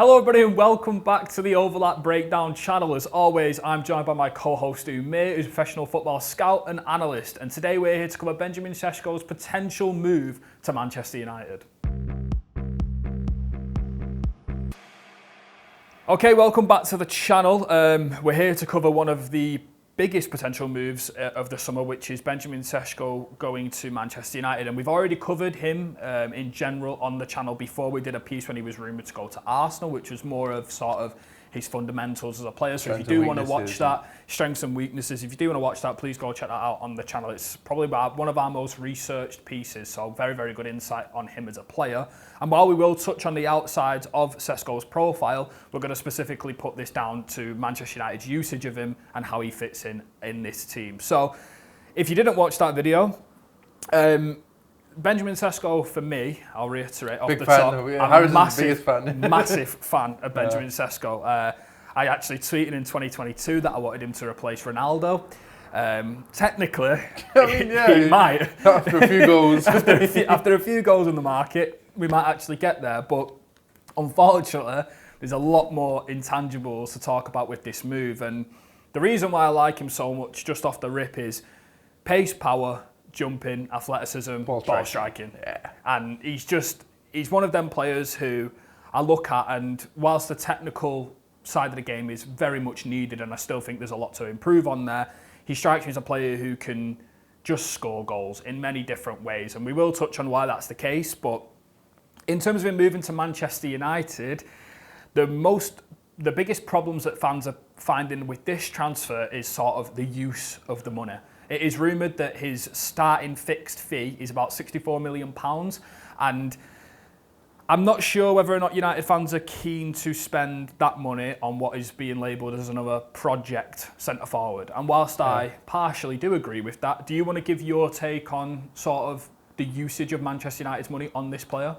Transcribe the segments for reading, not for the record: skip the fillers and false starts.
Hello everybody and welcome back to the Overlap Breakdown channel. As always, I'm joined by my co-host Umir, who's a professional football scout and analyst. And today we're here to cover Benjamin Sesko's potential move to Manchester United. Okay, welcome back to the channel. We're here to cover one of the biggest potential moves of the summer, which is Benjamin Sesko going to Manchester United. And we've already covered him in general on the channel before. We did a piece when he was rumoured to go to Arsenal, which was more of sort of his fundamentals as a player. So if you do want to watch that, strengths and weaknesses, if you do want to watch that, please go check that out on the channel. It's probably one of our most researched pieces, so very, very good insight on him as a player. And while we will touch on the outsides of Sesko's profile, we're going to specifically put this down to Manchester United's usage of him and how he fits in this team. So if you didn't watch that video, Benjamin Sesko, for me, I'll reiterate off the top, I'm a massive fan of Benjamin Sesko. I actually tweeted in 2022 that I wanted him to replace Ronaldo. Technically, he might. After a few goals. after a few goals in the market, we might actually get there. But unfortunately, there's a lot more intangibles to talk about with this move. And the reason why I like him so much, just off the rip, is pace, power, jumping, athleticism, ball striking. Yeah. And he's one of them players who I look at, and whilst the technical side of the game is very much needed, and I still think there's a lot to improve on there, he strikes me as a player who can just score goals in many different ways. And we will touch on why that's the case. But in terms of him moving to Manchester United, the biggest problems that fans are finding with this transfer is sort of the use of the money. It is rumoured that his starting fixed fee is about £64 million, and I'm not sure whether or not United fans are keen to spend that money on what is being labelled as another project centre forward. And whilst I partially do agree with that, do you want to give your take on sort of the usage of Manchester United's money on this player?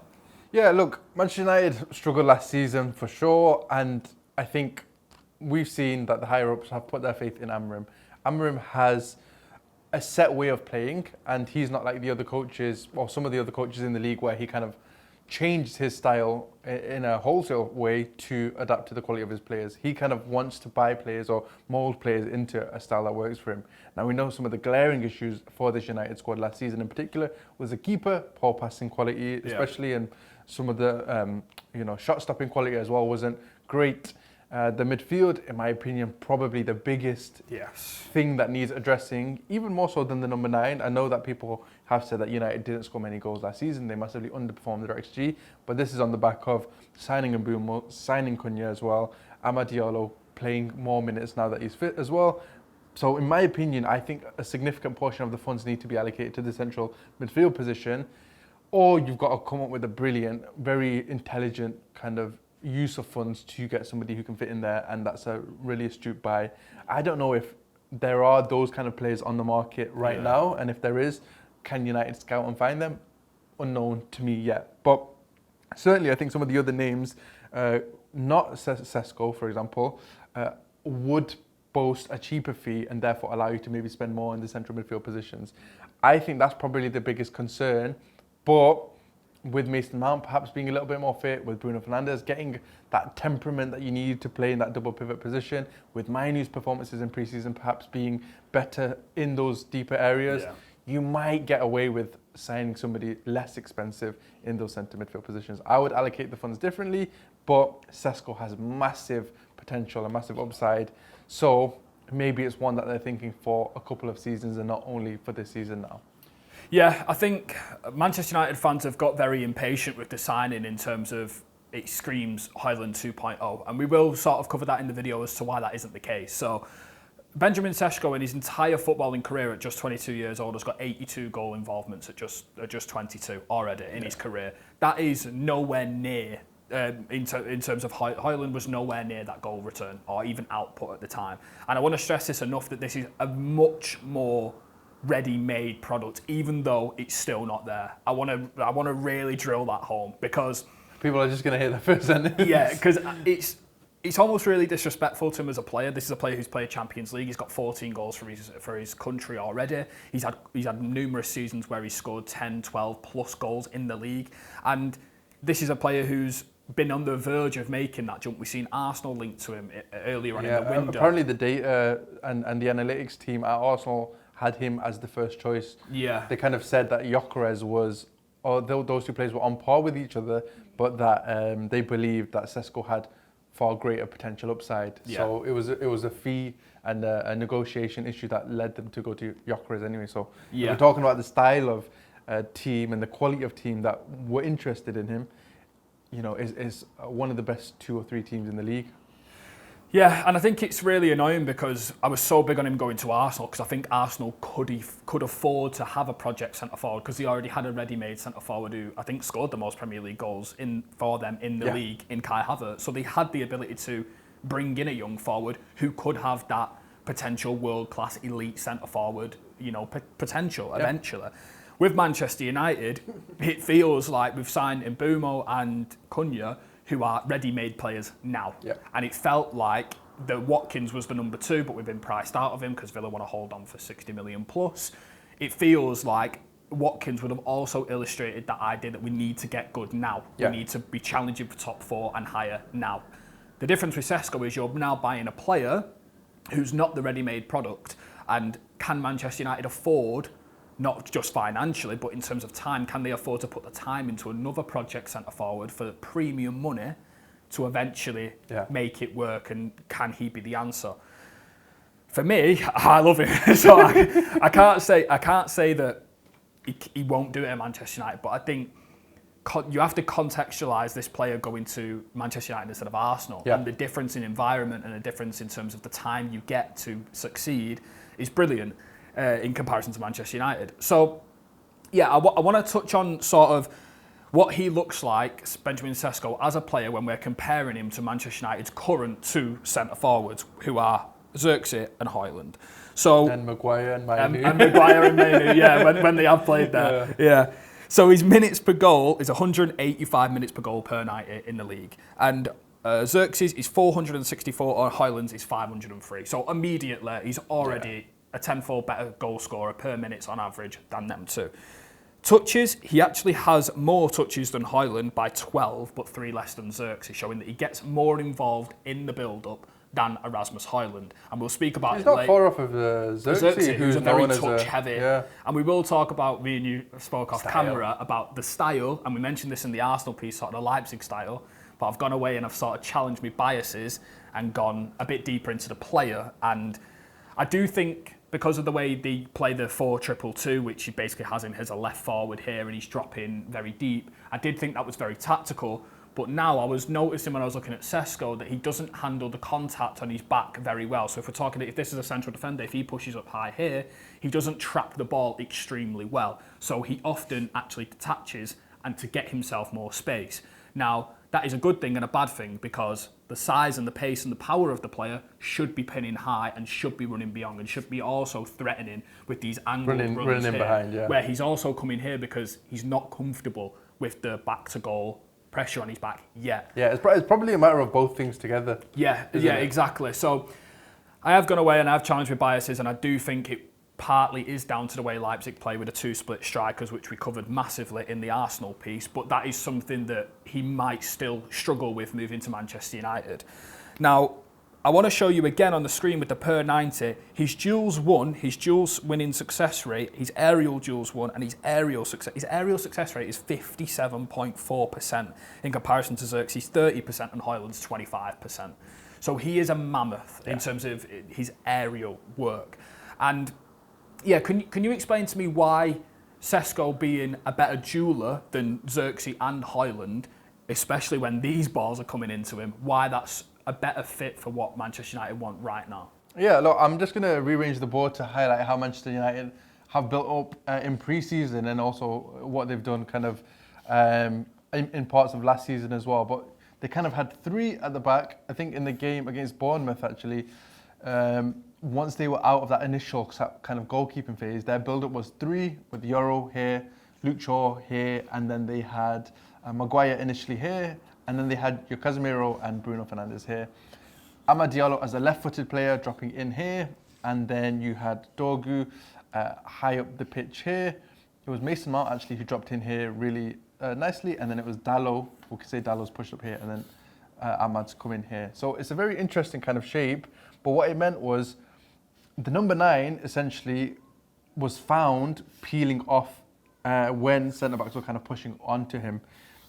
Yeah, look, Manchester United struggled last season for sure, and I think we've seen that the higher-ups have put their faith in Amorim. Amorim has a set way of playing, and he's not like the other coaches or some of the other coaches in the league where he kind of changed his style in a wholesale way to adapt to the quality of his players. He kind of wants to buy players or mould players into a style that works for him. Now, we know some of the glaring issues for this United squad last season in particular was the keeper, poor passing quality, especially, and some of the shot stopping quality as well wasn't great. The midfield, in my opinion, probably the biggest thing that needs addressing, even more so than the number 9. I know that people have said that United didn't score many goals last season. They massively underperformed their XG, but this is on the back of signing Mbeumo, signing Cunha as well, Amad Diallo playing more minutes now that he's fit as well. So in my opinion, I think a significant portion of the funds need to be allocated to the central midfield position, or you've got to come up with a brilliant, very intelligent kind of use of funds to get somebody who can fit in there, and that's a really astute buy. I don't know if there are those kind of players on the market right now, and if there is, can United scout and find them? Unknown to me yet. But certainly I think some of the other names, not Sesko for example, would boast a cheaper fee and therefore allow you to maybe spend more in the central midfield positions. I think that's probably the biggest concern, but with Mason Mount perhaps being a little bit more fit, with Bruno Fernandes getting that temperament that you need to play in that double pivot position, with Mainu's performances in pre-season perhaps being better in those deeper areas, you might get away with signing somebody less expensive in those centre midfield positions. I would allocate the funds differently, but Sesko has massive potential and massive upside, so maybe it's one that they're thinking for a couple of seasons and not only for this season now. Yeah, I think Manchester United fans have got very impatient with the signing in terms of it screams Højlund 2.0, and we will sort of cover that in the video as to why that isn't the case. So Benjamin Sesko in his entire footballing career at just 22 years old has got 82 goal involvements at just 22 already in his career. That is nowhere near, in terms of Højlund was nowhere near that goal return or even output at the time. And I want to stress this enough that this is a much more ready-made product, even though it's still not there. I want to really drill that home, because people are just going to hear that first sentence. Yeah, because it's almost really disrespectful to him as a player. This is a player who's played Champions League. He's got 14 goals for his country already. He's had numerous seasons where he's scored 10, 12 plus goals in the league, and this is a player who's been on the verge of making that jump. We've seen Arsenal linked to him earlier on in the window. Apparently the data and the analytics team at Arsenal had him as the first choice. Yeah. They kind of said that Gyökeres was, or those two players were on par with each other, but that they believed that Sesko had far greater potential upside. Yeah. So it was a fee and a negotiation issue that led them to go to Gyökeres anyway. So we're talking about the style of team and the quality of team that were interested in him. You know, is one of the best 2 or 3 teams in the league. Yeah, and I think it's really annoying because I was so big on him going to Arsenal because I think Arsenal could afford to have a project centre forward because he already had a ready-made centre forward who I think scored the most Premier League goals for them in the league in Kai Havertz. So they had the ability to bring in a young forward who could have that potential world-class elite centre forward, you know, potential eventually. With Manchester United, it feels like we've signed Mbeumo and Cunha, who are ready-made players now. Yeah. And it felt like the Watkins was the number 2, but we've been priced out of him because Villa want to hold on for 60 million plus. It feels like Watkins would have also illustrated that idea that we need to get good now. Yeah. We need to be challenging for top 4 and higher now. The difference with Sesko is you're now buying a player who's not the ready-made product, and can Manchester United afford, not just financially, but in terms of time, can they afford to put the time into another project centre forward for premium money to eventually make it work, and can he be the answer? For me, I love him. So I can't say that he won't do it at Manchester United, but I think you have to contextualise this player going to Manchester United instead of Arsenal, and the difference in environment and the difference in terms of the time you get to succeed is brilliant. In comparison to Manchester United. So, yeah, I want to touch on sort of what he looks like, Benjamin Sesko, as a player when we're comparing him to Manchester United's current 2 centre-forwards, who are Xerxes and Højlund. So, and Maguire and Mainu. And Maguire and Mainu, yeah, when they have played there. Yeah. So his minutes per goal is 185 minutes per goal per night in the league. And Xerxes is 464, or Højlund's is 503. So immediately, he's already a tenfold better goal scorer per minute on average than them 2. Touches, he actually has more touches than Højlund by 12, but 3 less than Xerxes, showing that he gets more involved in the build-up than Erasmus Højlund. And we'll speak about He's it not later. far off of Xerxes, who's a very touch-heavy. Yeah. And we will talk about, me and you spoke off camera, about the style, and we mentioned this in the Arsenal piece, sort of the Leipzig style, but I've gone away and I've sort of challenged my biases and gone a bit deeper into the player. And I do think, because of the way they play the 4-2-2, which he basically has him as a left forward here and he's dropping very deep, I did think that was very tactical. But now I was noticing when I was looking at Sesko that he doesn't handle the contact on his back very well. So if we're talking, if this is a central defender, if he pushes up high here, he doesn't trap the ball extremely well. So he often actually detaches and to get himself more space. Now, that is a good thing and a bad thing because the size and the pace and the power of the player should be pinning high and should be running beyond and should be also threatening with these angled runs running here, behind, where he's also coming here because he's not comfortable with the back to goal pressure on his back yet. Yeah, it's probably a matter of both things together. Yeah, exactly. So I have gone away and I've challenged my biases, and I do think it partly is down to the way Leipzig play with the 2 split strikers, which we covered massively in the Arsenal piece, but that is something that he might still struggle with moving to Manchester United. Now, I want to show you again on the screen with the per 90, his duels won, his duels winning success rate, his aerial duels won, and his aerial success rate is 57.4% in comparison to Xerxes' 30% and Højlund's 25%. So he is a mammoth in terms of his aerial work. And yeah, can you explain to me why Sesko being a better dueler than Xerxes and Højlund, especially when these balls are coming into him, why that's a better fit for what Manchester United want right now? Yeah, look, I'm just going to rearrange the board to highlight how Manchester United have built up in pre-season and also what they've done kind of in parts of last season as well. But they kind of had 3 at the back. I think in the game against Bournemouth, actually, once they were out of that initial kind of goalkeeping phase, their build-up was 3 with Euro here, Luke Shaw here, and then they had Maguire initially here, and then they had your Casemiro and Bruno Fernandes here. Amad Diallo as a left-footed player dropping in here, and then you had Dorgu high up the pitch here. It was Mason Mount actually who dropped in here really nicely, and then it was Dalot we could say Dalot's pushed up here, and then Ahmad's come in here. So it's a very interesting kind of shape, but what it meant was the number 9 essentially was found peeling off when centre-backs were kind of pushing onto him.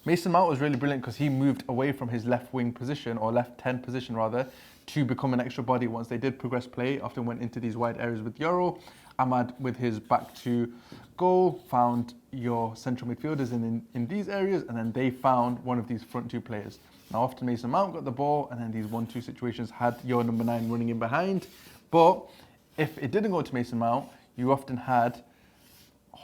Mason Mount was really brilliant because he moved away from his left wing position, or left 10 position rather, to become an extra body once they did progress play, often went into these wide areas with Euro. Ahmad, with his back to goal, found your central midfielders in these areas, and then they found one of these front 2 players. Now, often Mason Mount got the ball, and then these 1-2 situations had your number 9 running in behind. But if it didn't go to Mason Mount, you often had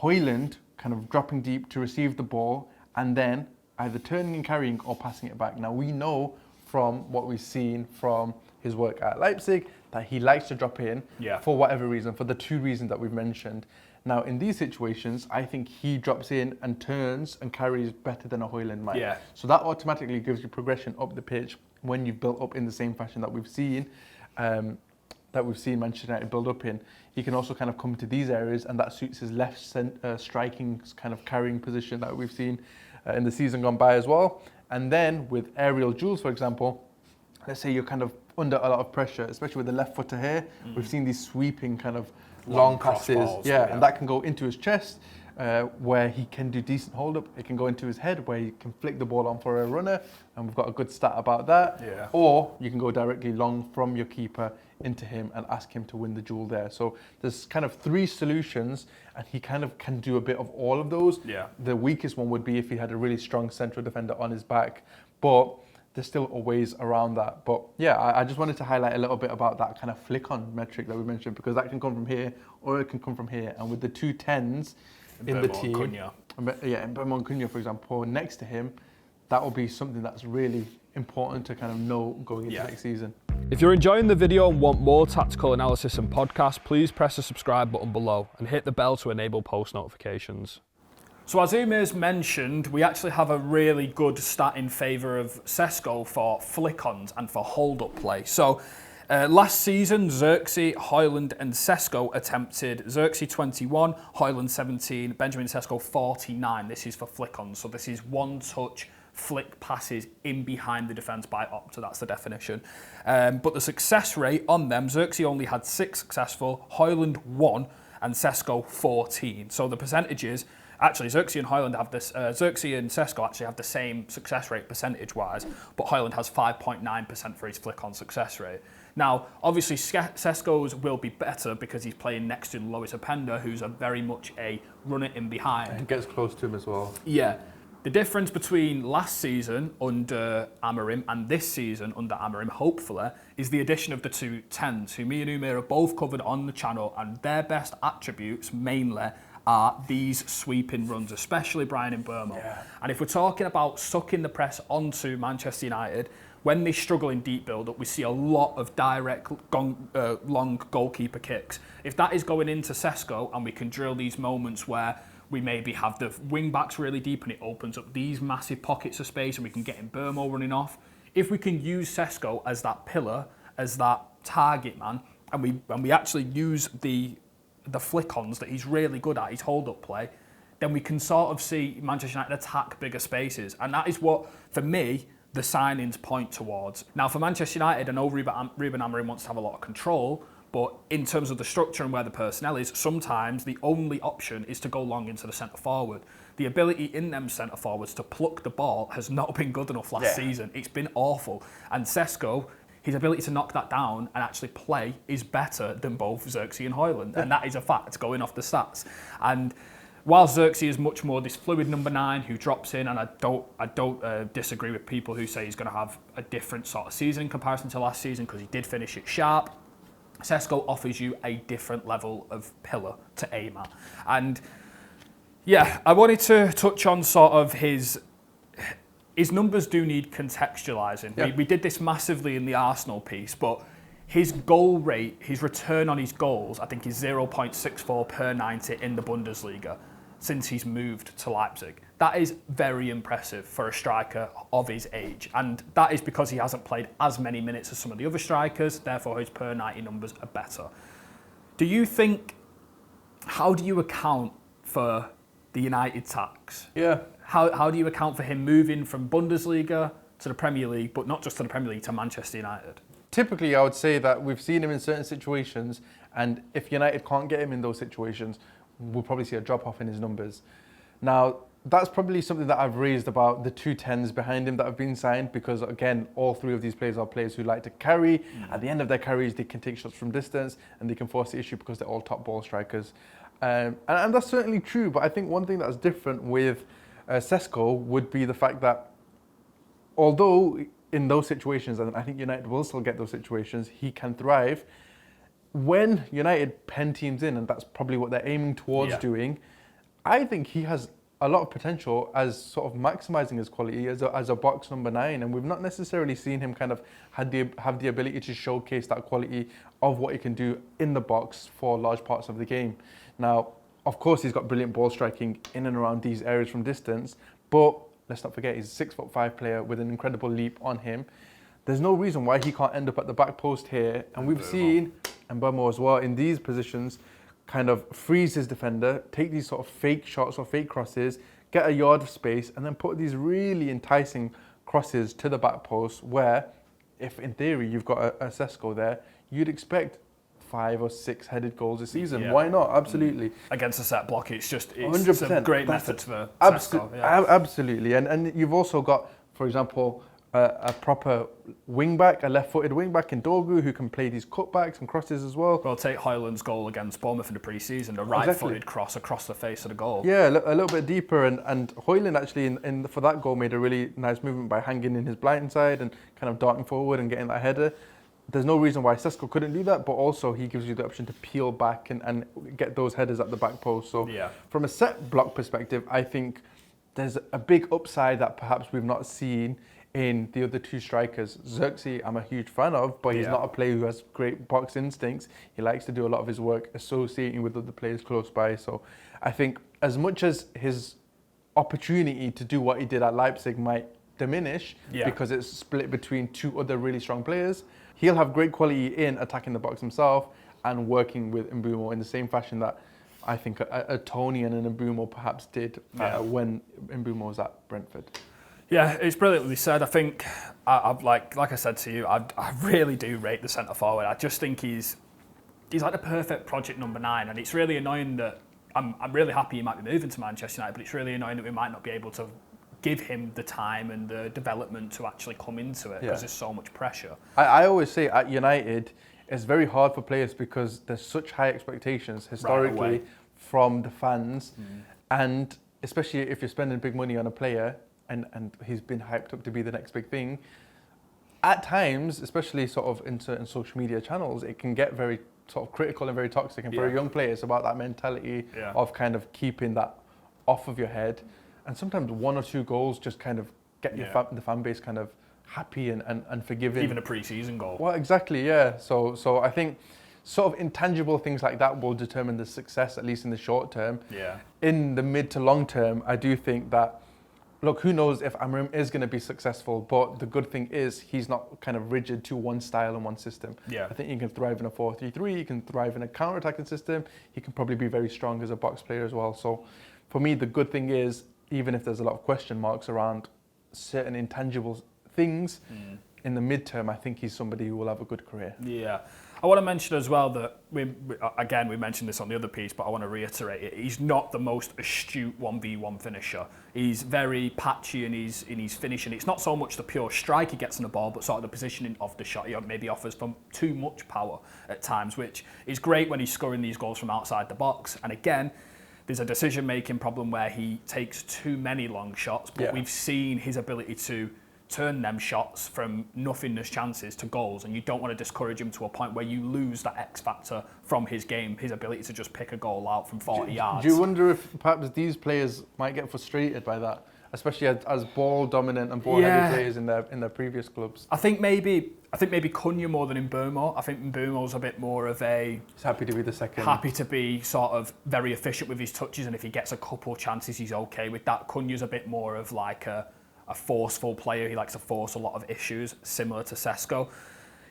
Højlund kind of dropping deep to receive the ball, and then either turning and carrying or passing it back. Now, we know from what we've seen from his work at Leipzig that he likes to drop in for whatever reason, for the 2 reasons that we've mentioned. Now, in these situations, I think he drops in and turns and carries better than a Højlund might. Yeah. So that automatically gives you progression up the pitch when you've built up in the same fashion that we've seen Manchester United build up in. He can also kind of come to these areas, and that suits his left striking kind of carrying position that we've seen in the season gone by as well. And then with aerial duels, for example, let's say you're kind of under a lot of pressure, especially with the left footer here. We've seen these sweeping kind of long passes, and that can go into his chest, where he can do decent hold up. It can go into his head, where he can flick the ball on for a runner, and we've got a good stat about that. Or you can go directly long from your keeper into him and ask him to win the duel there. So there's kind of 3 solutions, and he kind of can do a bit of all of those. The weakest one would be if he had a really strong central defender on his back, but there's still a ways around that. But yeah, I just wanted to highlight a little bit about that kind of flick-on metric that we mentioned, because that can come from here or it can come from here. And with the 2 10s in the team, Mbeumo and Cunha, for example, next to him, that will be something that's really important to kind of know going into next season. If you're enjoying the video and want more tactical analysis and podcasts, please press the subscribe button below and hit the bell to enable post notifications. So as Umir's mentioned, we actually have a really good stat in favour of Sesko for flick-ons and for hold-up play. So last season, Xerxes, Højlund and Sesko attempted Xerxes 21, Højlund 17, Benjamin Sesko 49. This is for flick-ons. So this is one-touch flick passes in behind the defence by Opta, that's the definition. But the success rate on them, Xerxes only had 6 successful, Højlund 1 and Sesko 14. So the percentages, actually Xerxes and Højlund have this, Xerxes and Sesko actually have the same success rate percentage-wise, but Højlund has 5.9% for his flick-on success rate. Now, obviously Sesko's will be better because he's playing next to Lois Openda, who's very much a runner in behind. And gets close to him as well. Yeah. The difference between last season under Amorim and this season under Amorim, hopefully, is the addition of the 2 10s, who me and Umir have both covered on the channel, and their best attributes mainly are these sweeping runs, especially Bryan Mbeumo. And if we're talking about sucking the press onto Manchester United, when they struggle in deep build-up, we see a lot of direct long goalkeeper kicks. If that is going into Sesko, and we can drill these moments where we maybe have the wing backs really deep and it opens up these massive pockets of space and we can get Mbeumo running off. If we can use Sesko as that pillar, as that target man, and we actually use the flick-ons that he's really good at, his hold-up play, then we can sort of see Manchester United attack bigger spaces. And that is what, for me, the signings point towards. Now, for Manchester United, I know Ruben Amorim wants to have a lot of control, but in terms of the structure and where the personnel is, sometimes the only option is to go long into the centre forward. The ability in them centre forwards to pluck the ball has not been good enough last season. It's been awful. And Sesko, his ability to knock that down and actually play is better than both Xerxes and Højlund. And that is a fact, going off the stats. And while Xerxes is much more this fluid number 9 who drops in, and I don't disagree with people who say he's going to have a different sort of season in comparison to last season because he did finish it sharp, Sesko offers you a different level of pillar to aim at. And yeah, I wanted to touch on sort of his numbers do need contextualising. Yeah. We did this massively in the Arsenal piece, but his goal rate, his return on his goals, I think is 0.64 per 90 in the Bundesliga since he's moved to Leipzig. That is very impressive for a striker of his age. And that is because he hasn't played as many minutes as some of the other strikers, therefore his per 90 numbers are better. Do you think, how do you account for the United tax? Yeah. how do you account for him moving from Bundesliga to the Premier League, but not just to the Premier League, to Manchester United? Typically, I would say that we've seen him in certain situations, and if United can't get him in those situations, we'll probably see a drop-off in his numbers. Now, that's probably something that I've raised about the 210s behind him that have been signed, because again, all three of these players are players who like to carry. At the end of their carries, they can take shots from distance and they can force the issue because they're all top ball strikers. And that's certainly true, but I think one thing that's different with Sesko would be the fact that although in those situations, and I think United will still get those situations, he can thrive. When United pen teams in, and that's probably what they're aiming towards doing, I think he has a lot of potential as sort of maximising his quality as a box number 9, and we've not necessarily seen him kind of have the ability to showcase that quality of what he can do in the box for large parts of the game. Now, of course, he's got brilliant ball striking in and around these areas from distance, but let's not forget he's a 6'5" player with an incredible leap on him. There's no reason why he can't end up at the back post here, and we've seen Mbeumo as well in these positions kind of freeze his defender, take these sort of fake shots or fake crosses, get a yard of space, and then put these really enticing crosses to the back post where, if in theory you've got a Sesko there, you'd expect 5 or 6 headed goals a season. Yeah. Why not? Absolutely. Against a set block, it's 100%. A great method for Sesko. Absolutely. And you've also got, for example, a proper wing-back, a left-footed wing-back in Dorgu who can play these cutbacks and crosses as well. Well, take Højlund's goal against Bournemouth in the pre-season, a right-footed cross across the face of the goal. Yeah, a little bit deeper, and Højlund actually for that goal made a really nice movement by hanging in his blind side and kind of darting forward and getting that header. There's no reason why Sesko couldn't do that, but also he gives you the option to peel back and get those headers at the back post. So from a set block perspective, I think there's a big upside that perhaps we've not seen in the other two strikers. Xerxes, I'm a huge fan of, but he's not a player who has great box instincts. He likes to do a lot of his work associating with other players close by. So I think as much as his opportunity to do what he did at Leipzig might diminish because it's split between two other really strong players, he'll have great quality in attacking the box himself and working with Mbeumo in the same fashion that I think a Tony and an Mbeumo perhaps did when Mbeumo was at Brentford. Yeah, it's brilliantly said. I think, like I said to you, I really do rate the centre forward. I just think he's like the perfect project number 9, and it's really annoying that I'm really happy he might be moving to Manchester United, but it's really annoying that we might not be able to give him the time and the development to actually come into it because there's so much pressure. I always say at United, it's very hard for players because there's such high expectations historically from the fans, and especially if you're spending big money on a player, and he's been hyped up to be the next big thing. At times, especially sort of in certain social media channels, it can get very sort of critical and very toxic. And for a young player, it's about that mentality of kind of keeping that off of your head. And sometimes 1 or 2 goals just kind of get the fan base kind of happy and forgiving. Even a pre-season goal. Well, exactly, yeah. So I think sort of intangible things like that will determine the success, at least in the short term. Yeah. In the mid to long term, I do think that, look, who knows if Amorim is going to be successful, but the good thing is he's not kind of rigid to one style and one system. Yeah. I think he can thrive in a 4-3-3, he can thrive in a counter-attacking system, he can probably be very strong as a box player as well. So for me, the good thing is, even if there's a lot of question marks around certain intangible things, in the midterm, I think he's somebody who will have a good career. Yeah. I want to mention as well that, we mentioned this on the other piece, but I want to reiterate it. He's not the most astute 1v1 finisher. He's very patchy in his finishing. It's not so much the pure strike he gets in the ball, but sort of the positioning of the shot. He maybe offers from too much power at times, which is great when he's scoring these goals from outside the box. And again, there's a decision-making problem where he takes too many long shots, but we've seen his ability to turn them shots from nothingness chances to goals, and you don't want to discourage him to a point where you lose that X factor from his game, his ability to just pick a goal out from 40 yards. Do you wonder if perhaps these players might get frustrated by that, especially as ball dominant and ball heavy players in their previous clubs? I think maybe Cunha more than Mbeumo. I think Mbeumo's a bit more of a... He's happy to be the second. Happy to be sort of very efficient with his touches, and if he gets a couple chances, he's okay with that. Cunha's a bit more of like a forceful player. He likes to force a lot of issues, similar to Sesko.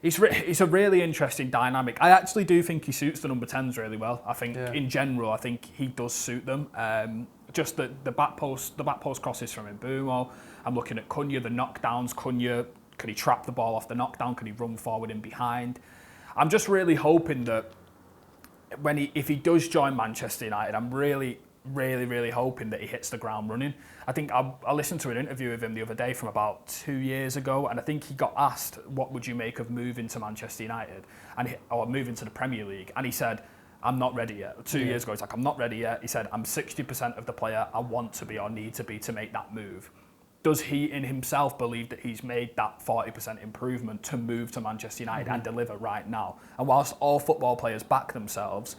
It's a really interesting dynamic. I actually do think he suits the number 10s really well. I think in general, I think he does suit them. Just the back post crosses from Mbeumo. I'm looking at Cunha, the knockdowns. Cunha, could he trap the ball off the knockdown? Could he run forward and behind? I'm just really hoping that if he does join Manchester United, I'm really hoping that he hits the ground running. I think I listened to an interview with him the other day from about 2 years ago, and I think he got asked, what would you make of moving to Manchester United or moving to the Premier League? And he said, I'm not ready yet. 2 years ago, he's like, I'm not ready yet. He said, I'm 60% of the player I want to be or need to be to make that move. Does he in himself believe that he's made that 40% improvement to move to Manchester United and deliver right now? And whilst all football players back themselves,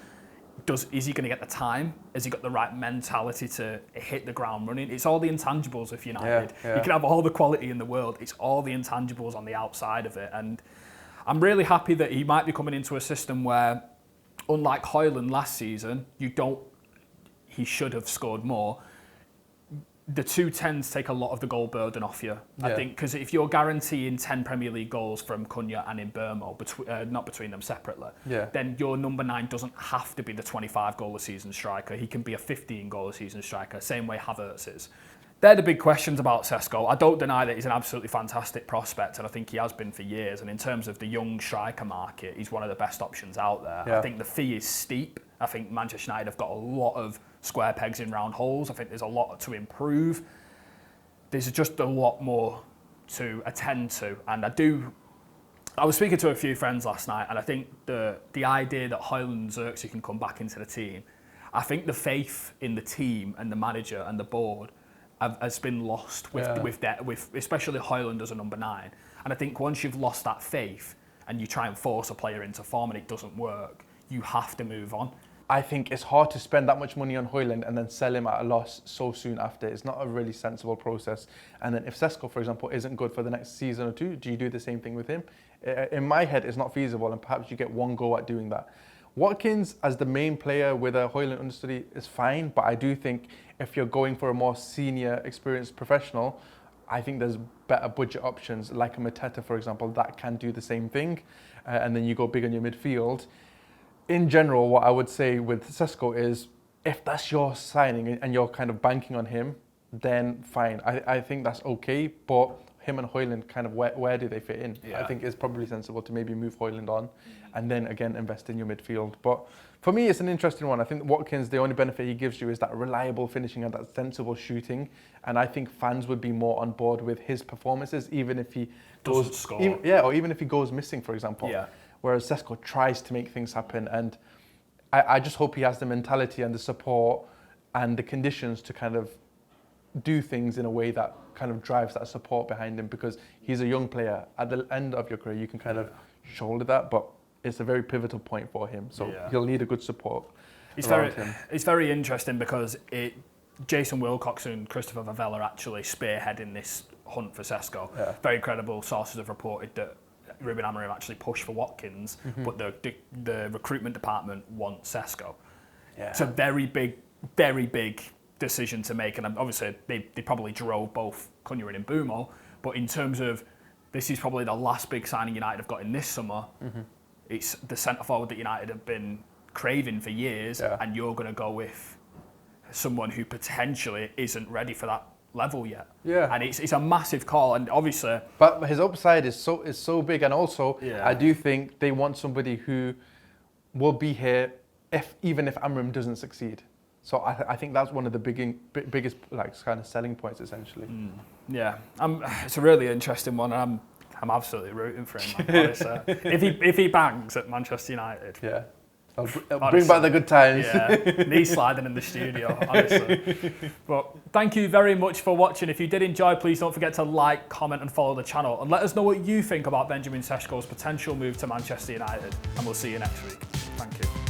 is he going to get the time? Has he got the right mentality to hit the ground running? It's all the intangibles of United. You can have all the quality in the world. It's all the intangibles on the outside of it. And I'm really happy that he might be coming into a system where, unlike Højlund last season, he should have scored more. The 2-10s take a lot of the goal burden off you. I think, because if you're guaranteeing 10 Premier League goals from Cunha and Mbeumo, not between them separately, then your number 9 doesn't have to be the 25 goal a season striker. He can be a 15 goal a season striker, same way Havertz is. They're the big questions about Sesko. I don't deny that he's an absolutely fantastic prospect, and I think he has been for years. And in terms of the young striker market, he's one of the best options out there. I think the fee is steep. I think Manchester United have got a lot of square pegs in round holes. I think there's a lot to improve. There's just a lot more to attend to. And I was speaking to a few friends last night, and I think the idea that Højlund and Xerxes can come back into the team, I think the faith in the team and the manager and the board has been lost with especially Højlund as a number 9. And I think once you've lost that faith and you try and force a player into form and it doesn't work, you have to move on. I think it's hard to spend that much money on Højlund and then sell him at a loss so soon after. It's not a really sensible process. And then if Sesko, for example, isn't good for the next season or two, do you do the same thing with him? In my head, it's not feasible, and perhaps you get one go at doing that. Watkins as the main player with a Højlund understudy is fine, but I do think if you're going for a more senior, experienced professional, I think there's better budget options like a Mateta, for example, that can do the same thing. And then you go big on your midfield. In general, what I would say with Sesko is, if that's your signing and you're kind of banking on him, then fine. I think that's okay, but him and Højlund, kind of where do they fit in? I think it's probably sensible to maybe move Højlund on and then again invest in your midfield. But for me, it's an interesting one. I think Watkins, the only benefit he gives you is that reliable finishing and that sensible shooting. And I think fans would be more on board with his performances, even if he doesn't score. Or even if he goes missing, for example. Whereas Sesko tries to make things happen. And I just hope he has the mentality and the support and the conditions to kind of do things in a way that kind of drives that support behind him, because he's a young player. At the end of your career, you can kind of shoulder that, but it's a very pivotal point for him. So he'll need a good support around him. It's very interesting because Jason Wilcox and Christopher Vavell are actually spearheading this hunt for Sesko. Very credible sources have reported that Ruben Amorim actually pushed for Watkins, but the recruitment department wants Sesko. It's a very big decision to make, and obviously they probably drove both Cunha and Mbeumo, but in terms of this is probably the last big signing United have got in this summer. It's the centre forward that United have been craving for years, and you're going to go with someone who potentially isn't ready for that level yet. And it's a massive call, and obviously, but his upside is so big, and also I do think they want somebody who will be here even if Amorim doesn't succeed. So I think that's one of the biggest kind of selling points essentially. It's a really interesting one. I'm absolutely rooting for him, honestly. If he bangs at Manchester United, I'll bring back the good times. Knee sliding in the studio, honestly. But thank you very much for watching. If you did enjoy, please don't forget to like, comment and follow the channel, and let us know what you think about Benjamin Sesko's potential move to Manchester United, and we'll see you next week. Thank you.